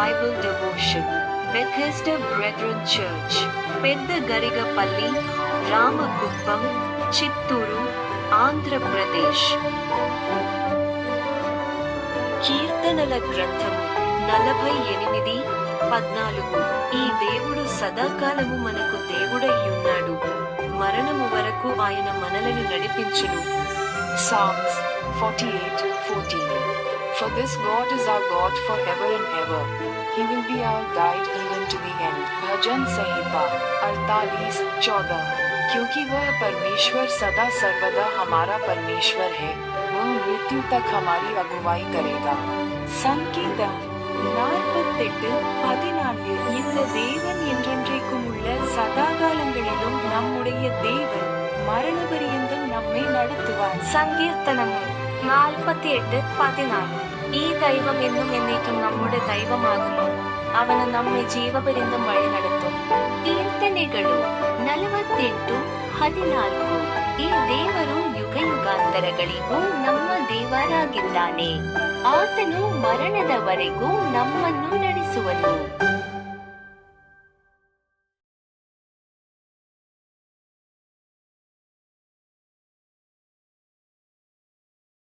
Bible Devotion, Bethesda Brethren Church, పెద్దగరిగపల్లి, Ramakuppam, Chittoor, Andhra Pradesh. కీర్తనల గ్రంథము 48:14. ఈ దేవుడు సదాకాలము మనకు దేవుడయ్యున్నాడు, మరణము వరకు ఆయన మనలను నడిపించును. Psalms 48:14. For this God is our God forever and ever. He will be our guide even to the end. भजन संहिता 48:14. क्योंकि वह परमेश्वर सदा सर्वदा हमारा परमेश्वर है, वह मृत्यु तक हमारी अगुवाई करेगा. சங்கீதம் 48:14. இந்த தேவன் என்றென்றைக்கும் உள்ள சதாகாலங்களிலும் நம்முடைய தேவன், மரணபரியந்தம் நம்மை நடத்துவார். സങ്കീർത്തനങ്ങൾ 48:14. ഈ ദൈവം എന്നും എന്നേക്കും നമ്മുടെ ദൈവമാകുന്നു, ಅವನು നമ്മെ ಜೀವಪರ್ಯಂತ വഴി നടത്തും. ಕೀರ್ತನೆಗಳು 48:14. ಈ ದೇವರು ಯುಗ ಯುಗಾಂತರಗಳಿಗೂ ನಮ್ಮ ದೇವರಾಗಿದ್ದಾನೆ, ಆತನು ಮರಣದವರೆಗೂ ನಮ್ಮನ್ನು ನಡೆಸುವನು.